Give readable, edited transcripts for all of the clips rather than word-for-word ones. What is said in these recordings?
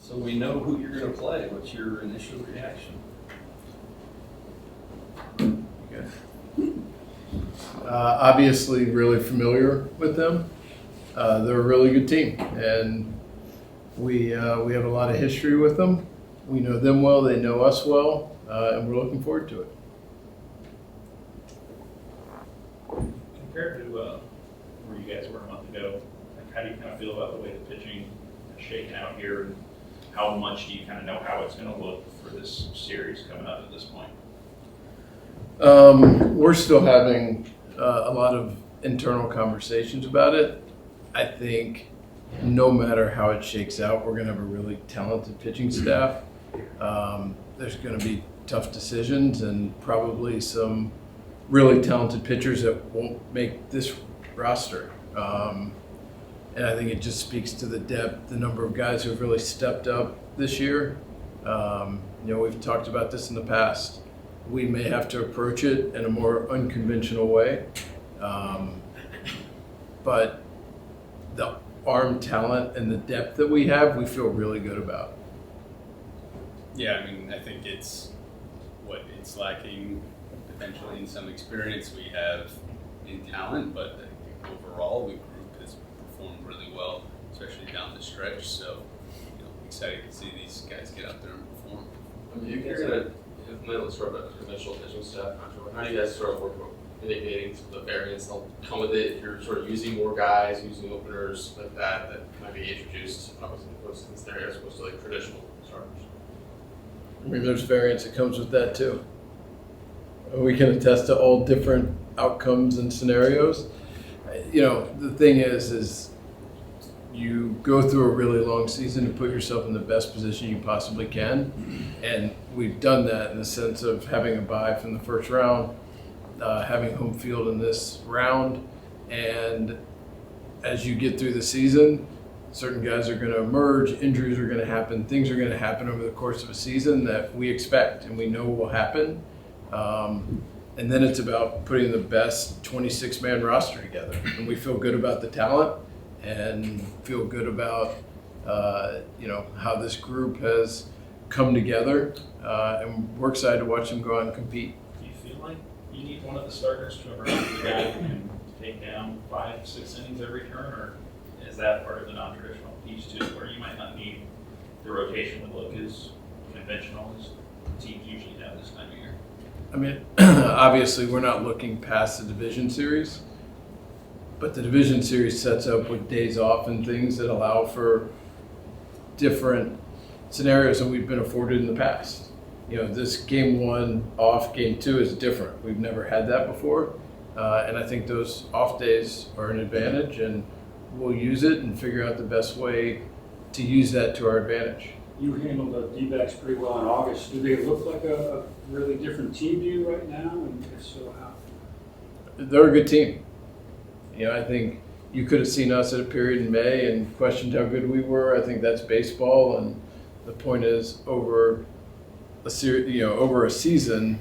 So we know who you're going to play. What's your initial reaction? Obviously really familiar with them. They're a really good team, and we have a lot of history with them. We know them well, they know us well, and we're looking forward to it. Compared to where you guys were a month ago, like, how do you kind of feel about the way the pitching is shaking out here, and how much do you kind of know how it's going to look for this series coming up at this point? We're still having a lot of internal conversations about it. I think no matter how it shakes out, we're going to have a really talented pitching staff. There's going to be tough decisions and probably some really talented pitchers that won't make this roster. And I think it just speaks to the depth, the number of guys who have really stepped up this year. We've talked about this in the past. We may have to approach it in a more unconventional way. But the arm talent and the depth that we have, we feel really good about. Yeah, I mean, I think it's lacking potentially in some experience we have in talent, but I think overall the group has performed really well, especially down the stretch. So, excited to see these guys get out there and perform. I mean, you guys are implement sort of a conventional pitching staff. How do you guys sort of work on mitigating the variance that'll come with it if you're sort of using more guys, using openers like that might be introduced obviously in postseason scenario as opposed to like traditional starters? I mean, there's variance that comes with that too. We can attest to all different outcomes and scenarios. The thing is you go through a really long season to put yourself in the best position you possibly can. And we've done that in the sense of having a bye from the first round, having home field in this round. And as you get through the season, certain guys are going to emerge, injuries are going to happen, things are going to happen over the course of a season that we expect and we know will happen. And then it's about putting the best 26-man roster together. And we feel good about the talent and feel good about, how this group has come together. And we're excited to watch them go out and compete. Do you feel like you need one of the starters to emerge as a guy who can take down 5-6 innings every turn, or is that part of the non-traditional piece too, where you might not need the rotation to look as conventional as teams usually have this time of year? I mean, obviously we're not looking past the division series, but the division series sets up with days off and things that allow for different scenarios than we've been afforded in the past. This game 1 off, game 2 is different. We've never had that before. And I think those off days are an advantage, and we'll use it and figure out the best way to use that to our advantage. You handled the D-backs pretty well in August. Do they look like a really different team to you right now? And if so, how? They're a good team. I think you could have seen us at a period in May and questioned how good we were. I think that's baseball, and the point is over a season,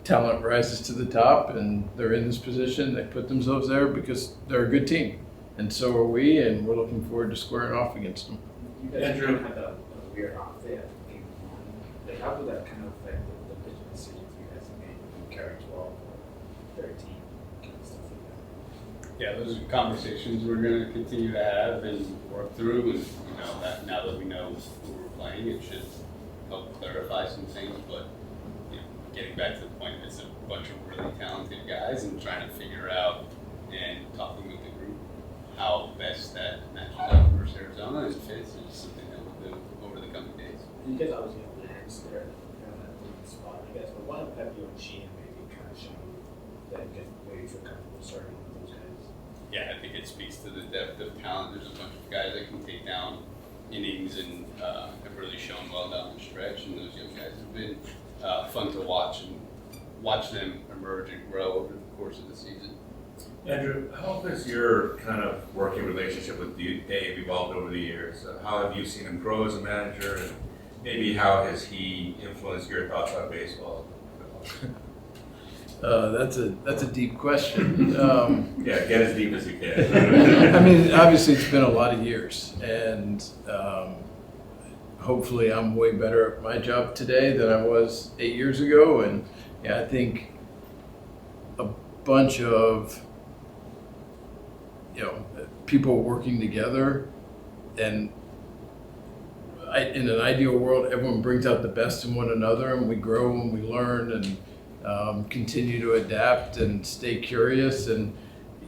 talent rises to the top, and they're in this position. They put themselves there because they're a good team, and so are we. And we're looking forward to squaring off against them. You guys had a weird off day at game 1. Like, how did that kind of affect the pitching decisions you guys made? You carry 12 or 13, kind of stuff like that. Yeah, those are conversations we're going to continue to have and work through. And that now that we know who we're playing, it should help clarify some things. But getting back to the point, it's a bunch of really talented guys, and trying to figure out and talking with the group how best that matches up versus Arizona and fits is something that we'll do over the coming days. You guys obviously have Lance there, that leading spot, I guess, but why don't Pepe and Sheehan maybe kind of show that you get where you feel comfortable starting with those guys? Yeah, I think it speaks to the depth of talent. There's a bunch of guys that can take down innings and have really shown well down the stretch, and those young guys have been fun to watch and watch them emerge and grow over the course of the season. Andrew, how has your kind of working relationship with Dave evolved over the years? How have you seen him grow as a manager, and maybe how has he influenced your thoughts on baseball? That's a deep question. Yeah, get as deep as you can. I mean, obviously it's been a lot of years, and hopefully I'm way better at my job today than I was 8 years ago. And yeah, I think a bunch of, people working together, and in an ideal world, everyone brings out the best in one another, and we grow and we learn and continue to adapt and stay curious. And,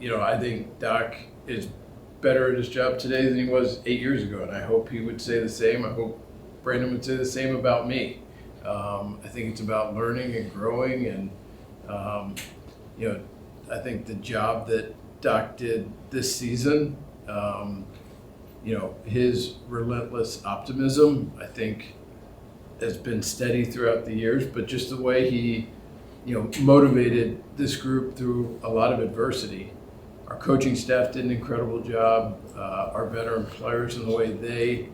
I think Doc is better at his job today than he was 8 years ago, and I hope he would say the same. I hope Brandon would say the same about me. I think it's about learning and growing, and I think the job that Doc did this season, his relentless optimism, I think, has been steady throughout the years, but just the way he, motivated this group through a lot of adversity. Our coaching staff did an incredible job. Our veteran players, in the way they,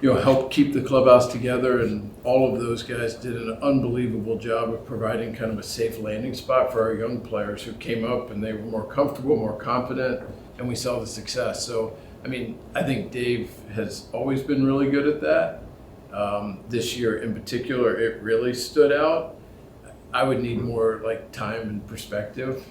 helped keep the clubhouse together, and all of those guys did an unbelievable job of providing kind of a safe landing spot for our young players who came up and they were more comfortable, more confident, and we saw the success. So, I think Dave has always been really good at that. This year in particular, it really stood out. I would need more time and perspective.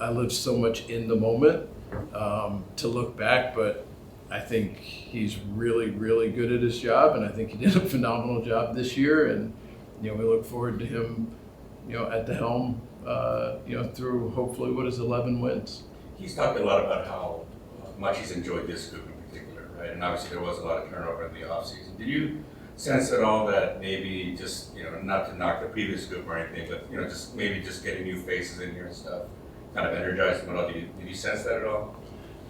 I live so much in the moment to look back, but I think he's really, really good at his job, and I think he did a phenomenal job this year. And we look forward to him, at the helm, through hopefully what is 11 wins. He's talked a lot about how much he's enjoyed this group in particular, right? And obviously there was a lot of turnover in the offseason. Did you sense at all that maybe just, not to knock the previous group or anything, but, just getting new faces in here and stuff kind of energized him at all? Did you sense that at all?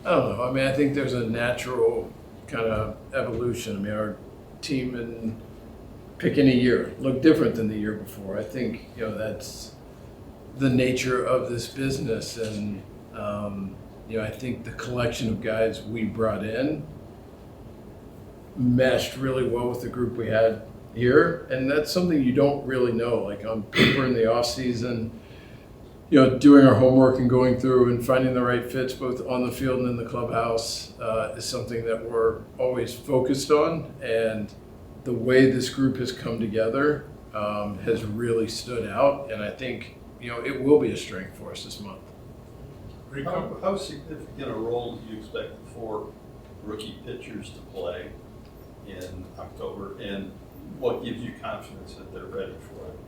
I don't know. I think there's a natural kind of evolution. Our team in picking a year looked different than the year before. I think, that's the nature of this business. And, I think the collection of guys we brought in meshed really well with the group we had here. And that's something you don't really know. On paper in the off season, doing our homework and going through and finding the right fits both on the field and in the clubhouse is something that we're always focused on. And the way this group has come together has really stood out. And I think, it will be a strength for us this month. How significant a role do you expect the 4 rookie pitchers to play in October, and what gives you confidence that they're ready for it?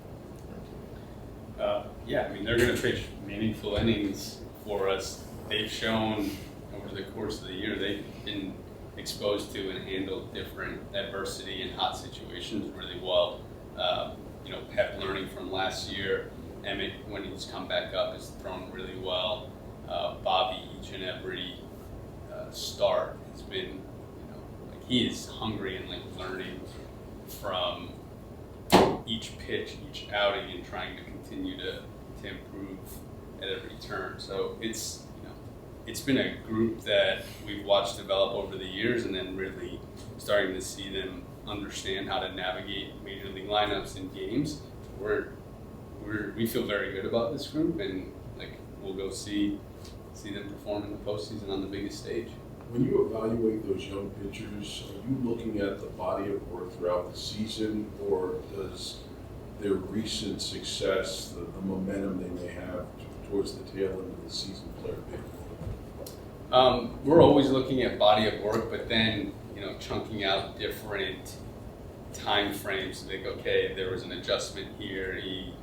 They're going to pitch meaningful innings for us. They've shown over the course of the year they've been exposed to and handled different adversity and hot situations really well. Have learning from last year. Emmett, when he's come back up, has thrown really well. Bobby, each and every start has been, he is hungry and learning from each pitch, each outing, and trying to continue to improve at every turn. So it's been a group that we've watched develop over the years, and then really starting to see them understand how to navigate major league lineups and games. We feel very good about this group, and we'll go see them perform in the postseason on the biggest stage. When you evaluate those young pitchers, are you looking at the body of work throughout the season, or does their recent success, the momentum they may have towards the tail end of the season, play a big role? We're always looking at body of work, but then chunking out different time frames. Okay, there was an adjustment here. He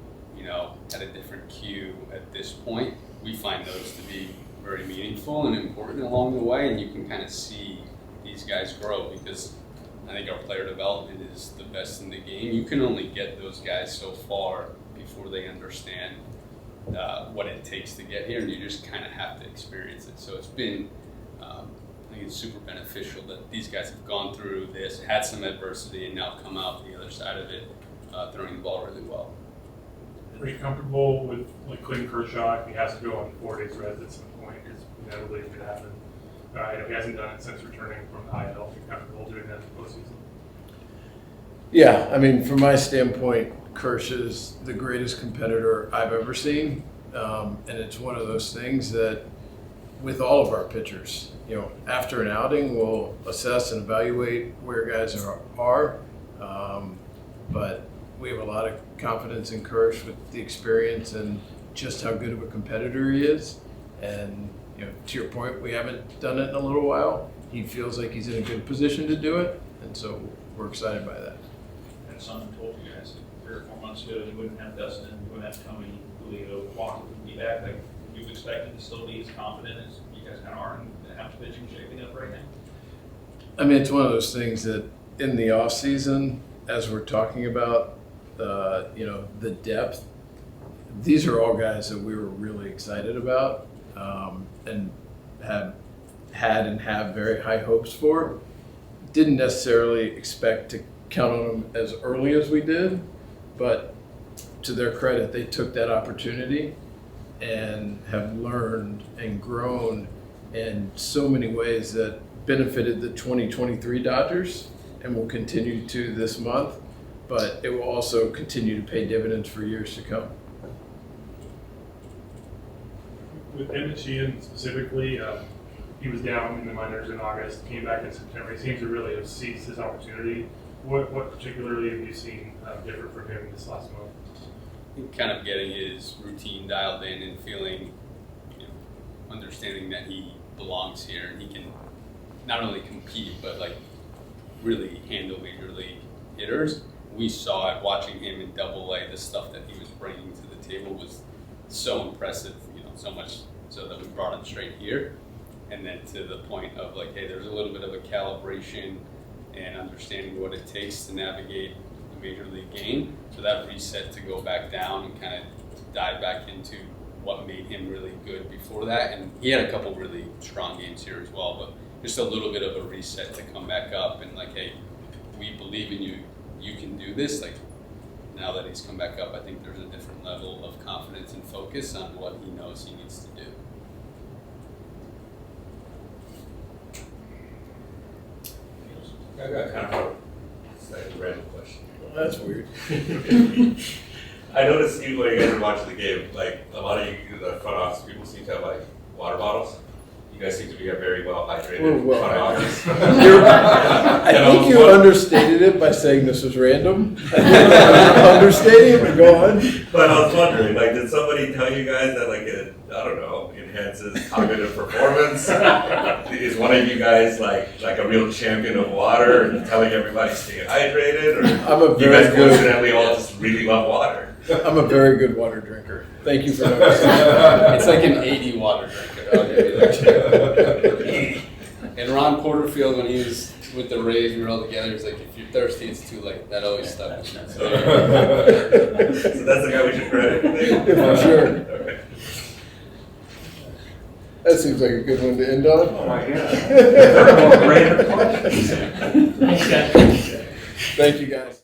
had a different cue at this point. We find those to be very meaningful and important along the way, and you can kind of see these guys grow, because I think our player development is the best in the game. You can only get those guys so far before they understand what it takes to get here, and you just kind of have to experience it. So it's been, I think it's super beneficial that these guys have gone through this, had some adversity, and now come out the other side of it throwing the ball really well. Are you comfortable with Clayton Kershaw if he has to go on 4 days rest at some point? Because inevitably it could happen. I know he hasn't done it since returning from the IL. Are you comfortable doing that in the postseason? Yeah, from my standpoint, Kersh is the greatest competitor I've ever seen. And it's one of those things that, with all of our pitchers. After an outing, we'll assess and evaluate where guys are. But we have a lot of confidence in Kirsch with the experience and just how good of a competitor he is. And to your point, we haven't done it in a little while. He feels like he's in a good position to do it, and so we're excited by that. And someone told you guys 3 or 4 months ago you wouldn't have Dustin, you wouldn't have Tony, Julio, Walker would be back. Like, you expected to still be as confident as you guys kind of are in how the pitching shaping up right now? I mean, it's one of those things that in the off season, as we're talking about, the depth, these are all guys that we were really excited about and have had and have very high hopes for. Didn't necessarily expect to count on them as early as we did, but to their credit, they took that opportunity and have learned and grown in so many ways that benefited the 2023 Dodgers and will continue to this month, but it will also continue to pay dividends for years to come. With Emmett Sheehan specifically, he was down in the minors in August, came back in September. He seems to really have seized his opportunity. What particularly have you seen different from him this last month? Kind of getting his routine dialed in and feeling, understanding that he belongs here and he can not only compete but really handle major league hitters. We saw it watching him in Double-A. The stuff that he was bringing to the table was so impressive. So much so that we brought him straight here, and then to the point of hey, there's a little bit of a calibration and understanding what it takes to navigate the major league game. So that reset to go back down and kind of dive back into what made him really good before that. And he had a couple really strong games here as well, but just a little bit of a reset to come back up and hey, we believe in you. You can do this. Now that he's come back up, I think there's a different level of confidence and focus on what he knows he needs to do. I got kind of a random question. That's weird. I noticed even when you guys were watching the game, a lot of you, the front office people seem to have water bottles. You guys seem to be a very well hydrated We're well front office. I think you understated it by saying this was random. Understating it, but go on. But I was wondering, did somebody tell you guys that it, I don't know, enhances cognitive performance? Is one of you guys like a real champion of water and telling everybody to stay hydrated? Or you guys coincidentally all just really love water? I'm a very good water drinker. Thank you for noticing. It's like an 80 water drinker. I'll give you that. And Ron Porterfield, when he was with the Rays, we were all together, he's if you're thirsty, it's too late. That always stuck with me. So that's the guy we should credit. For sure. Okay. That seems like a good one to end on. Oh my God. Thank you, guys.